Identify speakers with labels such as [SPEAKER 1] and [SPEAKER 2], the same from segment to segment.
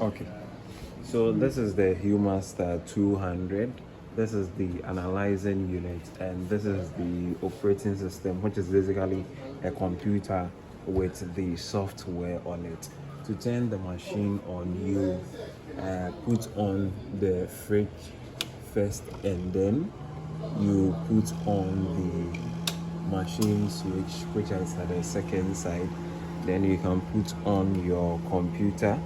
[SPEAKER 1] Okay, so this is the HumaStar 200. This is the analyzing unit, and this is the operating system, which is basically a computer with the software on it. To turn the machine on, you put on the fridge first, and then you put on the machine switch, which is at the second side. Then you can put on your computer.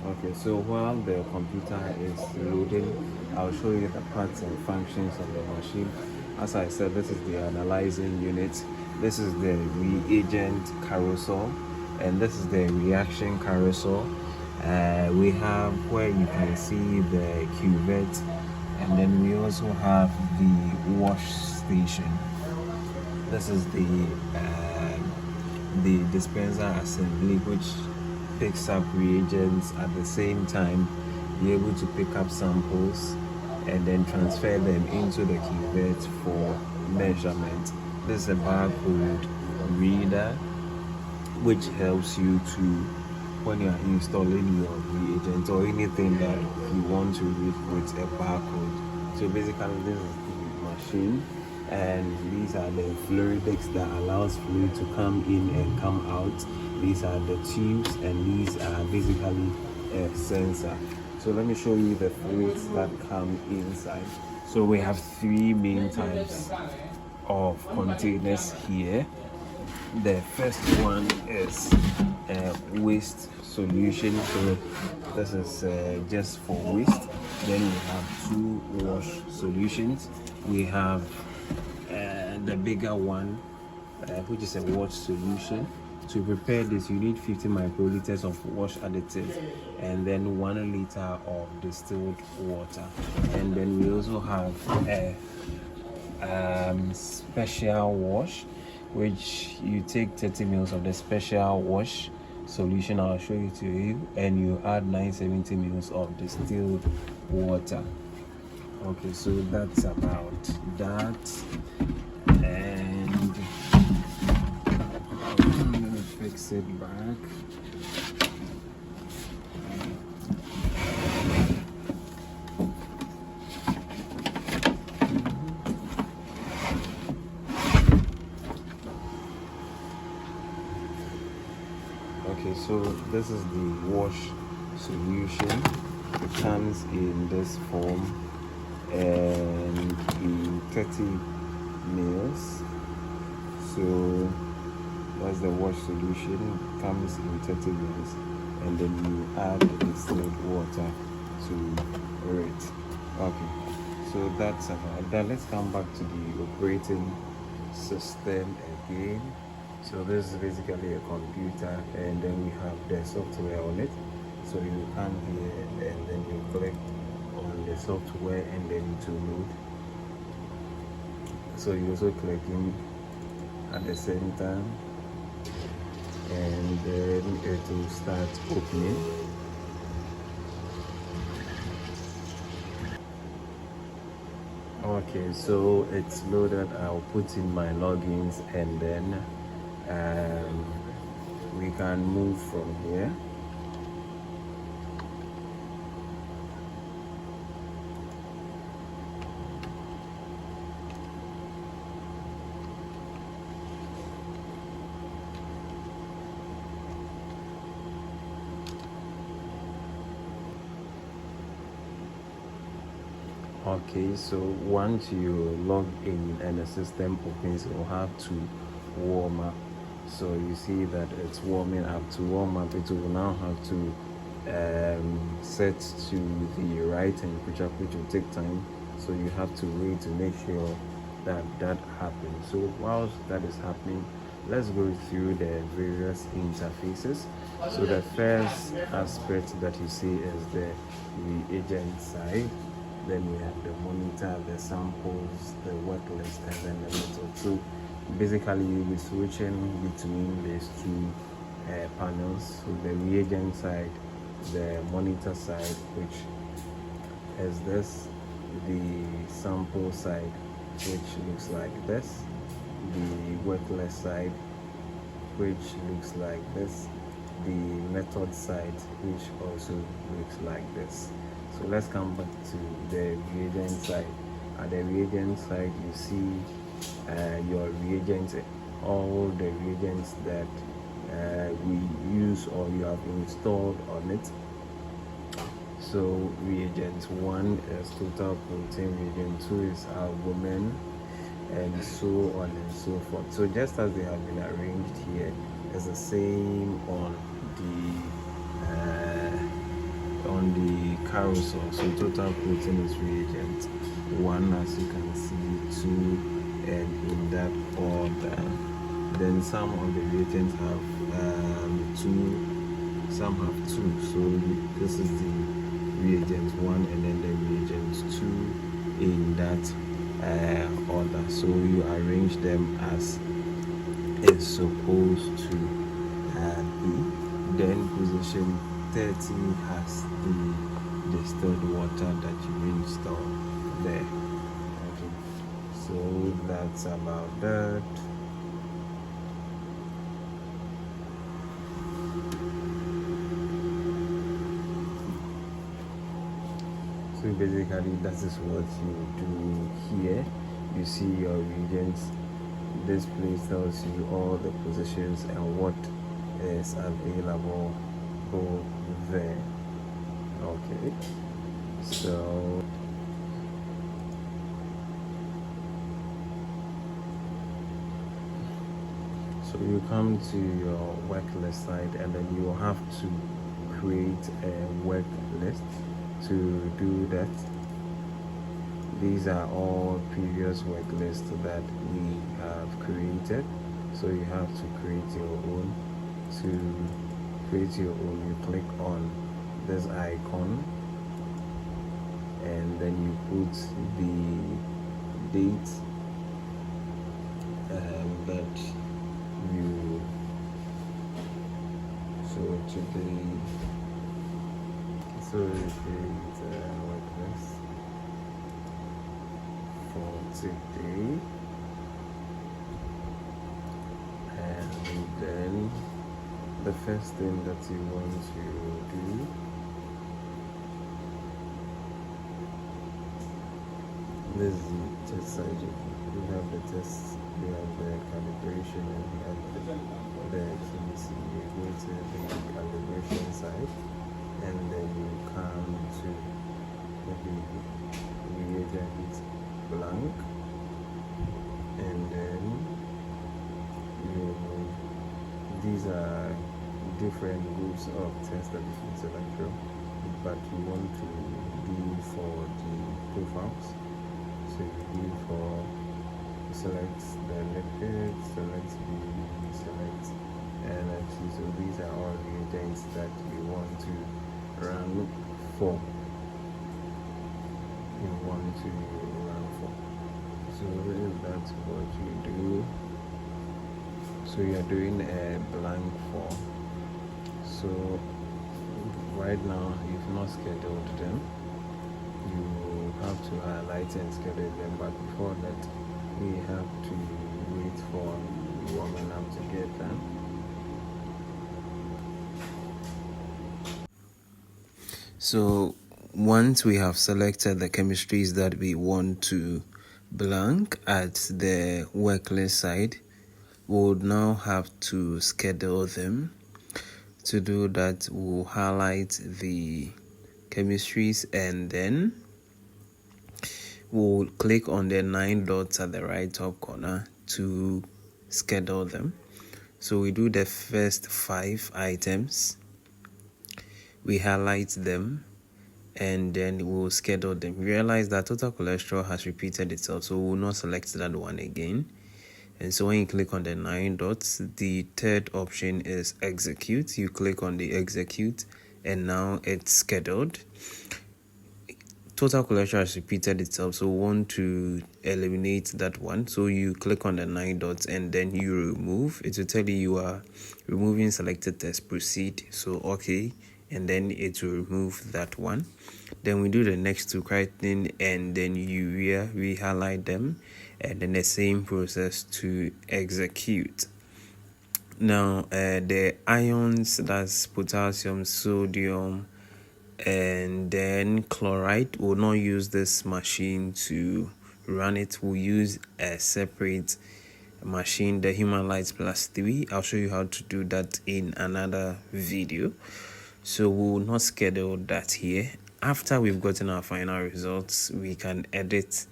[SPEAKER 1] Okay, so while the computer is loading, I'll show you the parts and functions of the machine. As I said, this is the analyzing unit, this is the reagent carousel, and this is the reaction carousel. We have where you can see the cuvette, and then we also have the wash station. This is the dispenser assembly, which picks up reagents at the same time, be able to pick up samples and then transfer them into the cuvette for measurement. This is a barcode reader, which helps you to, when you are installing your reagent or anything that you want to read with a barcode. So basically, this is the machine, and these are the fluidics that allows fluid to come in and come out. These are the tubes, and these are basically a sensor. So let me show you the fluids that come inside. So we have three main types of containers here. The first one is waste solution, so this is just for waste. Then we have two wash solutions. We have the bigger one, which is a wash solution. To prepare this, you need 50 microliters of wash additive and then 1 liter of distilled water. And then we also have a special wash, which you take 30 ml of the special wash solution, I'll show it to you, and you add 970 ml of distilled water. Okay, so that's about that. And I'm gonna fix it back. Okay, so this is the wash solution. It comes in this form and in 30 mils. So that's the wash solution. It comes in 30 mils, and then you add the distilled water to it. Okay, so that's about that. Let's come back to the operating system again. So this is basically a computer, and then we have the software on it. So you come here and then you click on the software and then to load. So you also click in at the center, and then it will start opening. Okay, so it's loaded. I'll put in my logins, and then we can move from here. Okay, so once you log in and the system opens, you'll have to warm up. So you see that it's warming up. To warm up, it will now have to set to the right temperature, which will take time. So you have to wait to make sure that that happens. So whilst that is happening, let's go through the various interfaces. So the first aspect that you see is the reagent side. Then we have the monitor, the samples, the work list, and then the method. So basically you'll be switching between these two panels. So the reagent side, the monitor side, which is this, the sample side, which looks like this, the work list side, which looks like this, the method side, which also looks like this. So let's come back to the reagent side. At the reagent side, you see your reagents, all the reagents that we use or you have installed on it. So reagent 1 is total protein, reagent 2 is albumin, and so on and so forth. So just as they have been arranged here, it's the same on the carousel. So total protein is reagent 1, as you can see, 2, and in that order. Then some of the reagents have 2, some have 2. So this is the reagent 1 and then the reagent 2 in that order. So you arrange them as it's supposed to be. Then position 30 has the distilled water that you install there. Okay, so that's about that. So basically that is what you do here. You see your reagents. This place tells you all the positions and what is available there. Okay, so you come to your work list side, and then you have to create a work list. To do that, these are all previous work lists that we have created, so you have to create your own. To create your own, you click on this icon and then you put the date that you, so today, so you create a work list for today, and then the first thing that you want to do this is the test side. We have the test, we have the calibration, and we have the keys. You go to the calibration side, and then you come to the reagent blank, and then these are different groups of tests that you can select from, but you want to do for the profiles. So you do for select the lipid, select the select energy. So these are all reagents that you want to run for. So that's what you do. So you're doing a blank form. So right now you've not scheduled them. You have to highlight and schedule them, but before that we have to wait for warming up to get done. So once we have selected the chemistries that we want to blank at the work list side, we'll now have to schedule them. To do that, we'll highlight the chemistries and then we'll click on the 9 dots at the right top corner to schedule them. So we do the first 5 items, we highlight them, and then we'll schedule them. Realize that total cholesterol has repeated itself, so we'll not select that one again. And so when you click on the 9 dots, the third option is execute. You click on the execute, and now it's scheduled. Total cholesterol has repeated itself, so we want to eliminate that one. So you click on the 9 dots and then you remove. It will tell you are removing selected test, proceed. So okay, and then it will remove that one. Then we do the next 2, creatinine and then urea. We highlight them, and then the same process to execute. Now, the ions, that's potassium, sodium, and then chloride, will not use this machine to run it. We'll use a separate machine, the HumaLight Plus 3. I'll show you how to do that in another video. So we will not schedule that here. After we've gotten our final results, we can edit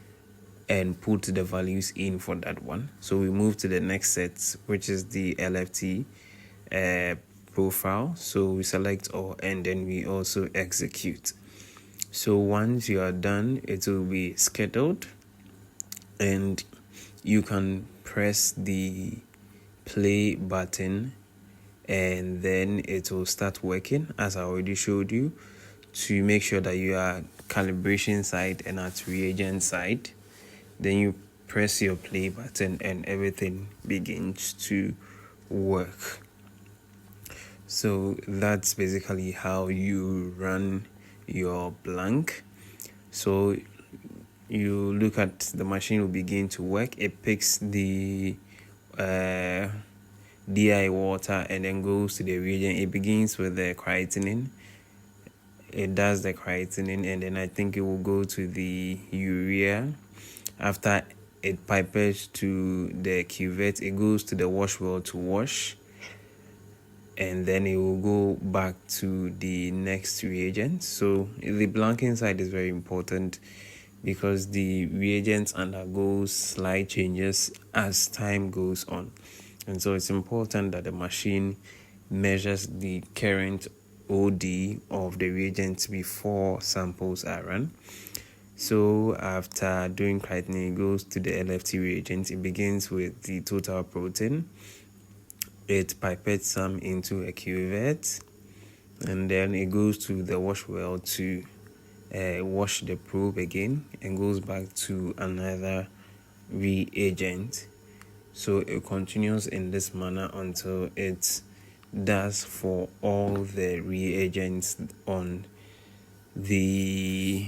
[SPEAKER 1] and put the values in for that one. So we move to the next set, which is the LFT profile. So we select all and then we also execute. So once you are done, it will be scheduled and you can press the play button and then it will start working, as I already showed you, to make sure that you are calibration side and at reagent side. Then you press your play button and everything begins to work. So that's basically how you run your blank. So you look at the machine will begin to work. It picks the DI water and then goes to the reagent. It begins with the creatinine. It does the creatinine and then I think it will go to the urea. After it pipettes to the cuvette, it goes to the wash well to wash, and then it will go back to the next reagent. So the blanking side is very important because the reagent undergoes slight changes as time goes on, and so it's important that the machine measures the current OD of the reagent before samples are run. So after doing creatinine, it goes to the LFT reagent. It begins with the total protein. It pipettes some into a cuvette, and then it goes to the wash well to wash the probe again and goes back to another reagent. So it continues in this manner until it does for all the reagents on the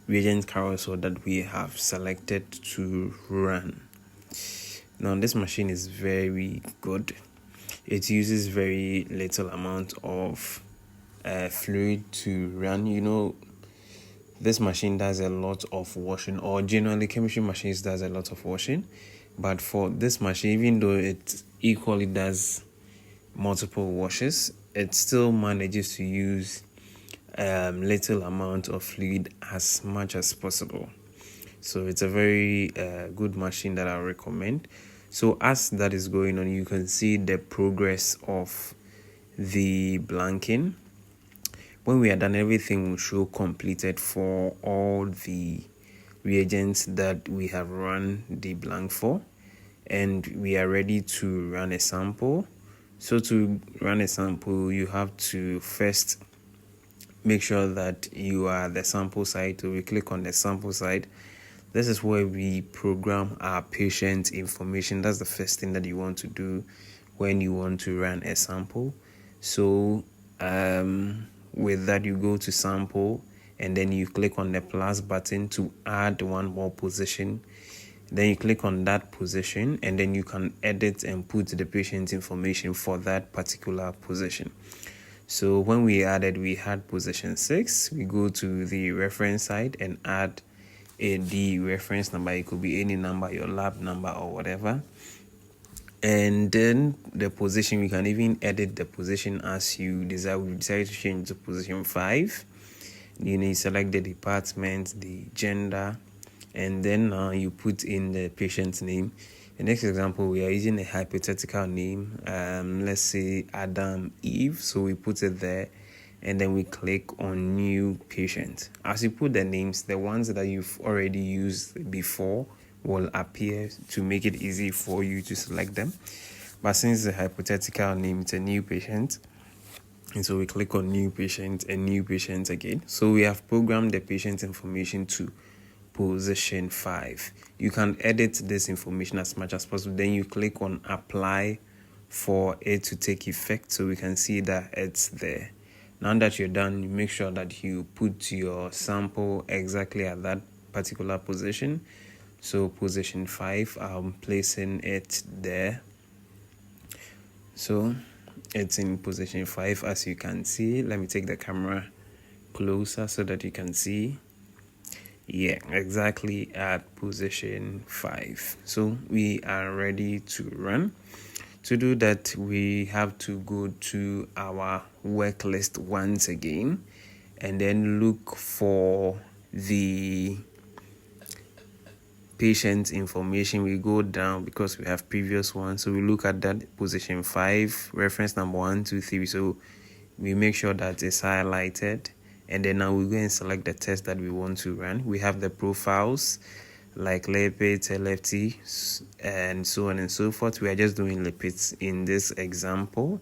[SPEAKER 1] reagent carousel that we have selected to run. Now this machine is very good. It uses very little amount of fluid to run. This machine does a lot of washing, or generally chemistry machines does a lot of washing, but for this machine, even though it equally does multiple washes, it still manages to use little amount of fluid as much as possible. So it's a very good machine that I recommend. So as that is going on, you can see the progress of the blanking. When we are done, everything will show completed for all the reagents that we have run the blank for, and we are ready to run a sample. So to run a sample, you have to first make sure that you are the sample side. So we click on the sample side. This is where we program our patient information. That's the first thing that you want to do when you want to run a sample. So with that, you go to sample and then you click on the plus button to add one more position. Then you click on that position and then you can edit and put the patient information for that particular position. So when we had position 6, we go to the reference side and add the reference number. It could be any number, your lab number or whatever. And then the position, we can even edit the position as you desire. We decide to change to position 5. You select the department, the gender, and then you put in the patient's name. The next example, we are using a hypothetical name, let's say Adam Eve, so we put it there and then we click on new patient. As you put the names, the ones that you've already used before will appear to make it easy for you to select them. But since the hypothetical name, it's a new patient, and so we click on new patient and new patient again. So we have programmed the patient information to position 5. You can edit this information as much as possible. Then you click on apply for it to take effect, so we can see that it's there. Now that you're done, you make sure that you put your sample exactly at that particular position. So position 5, I'm placing it there. So it's in position 5, as you can see. Let me take the camera closer so that you can see. Yeah, exactly at position 5. So we are ready to run. To do that, we have to go to our work list once again and then look for the patient information. We go down because we have previous one, so we look at that position 5, reference number 1, 2, 3. So we make sure that it's highlighted, and then now we go and select the test that we want to run. We have the profiles like lipids, LFT, and so on and so forth. We are just doing lipids in this example.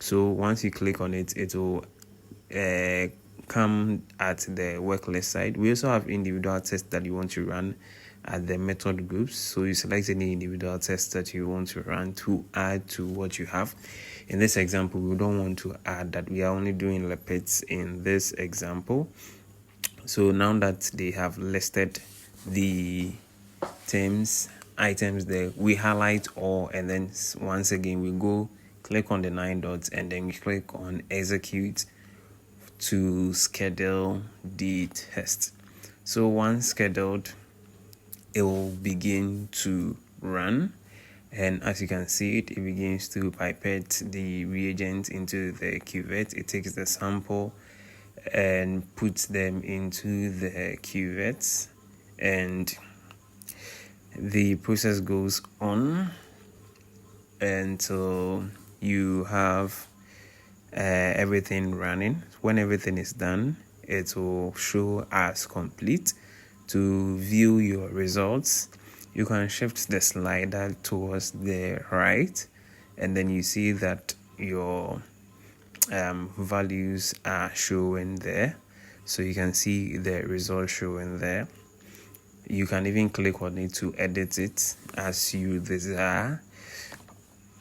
[SPEAKER 1] So once you click on it, it will come at the work list side. We also have individual tests that you want to run at the method groups. So you select any individual test that you want to run to add to what you have. In this example, we don't want to add that. We are only doing lipids in this example. So now that they have listed the items there, we highlight all, and then once again we go click on the 9 dots and then we click on execute to schedule the test. So once scheduled, it will begin to run, and as you can see, it begins to pipette the reagent into the cuvette. It takes the sample and puts them into the cuvettes, and the process goes on until you have everything running. When everything is done, it will show as complete. To view your results, you can shift the slider towards the right, and then you see that your values are showing there. So you can see the results showing there. You can even click on it to edit it as you desire.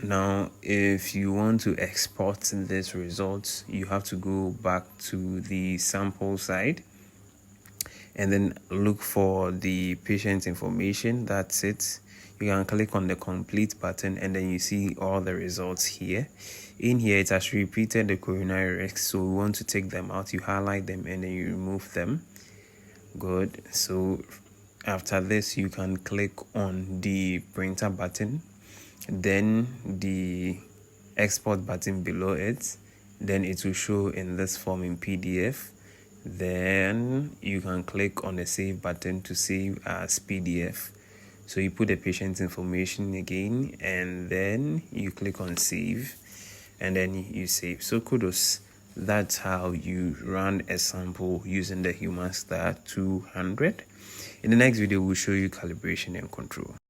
[SPEAKER 1] Now, if you want to export this results, you have to go back to the sample side and then look for the patient information. That's it. You can click on the complete button, and then you see all the results here. In here, it has repeated the coronary risks, so we want to take them out. You highlight them and then you remove them. Good. So after this, you can click on the printer button, then the export button below it. Then it will show in this form in PDF. Then you can click on the save button to save as PDF. So you put the patient's information again, and then you click on save, and then you save. So kudos. That's how you run a sample using the HumaStar 200. In the next video, we'll show you calibration and control.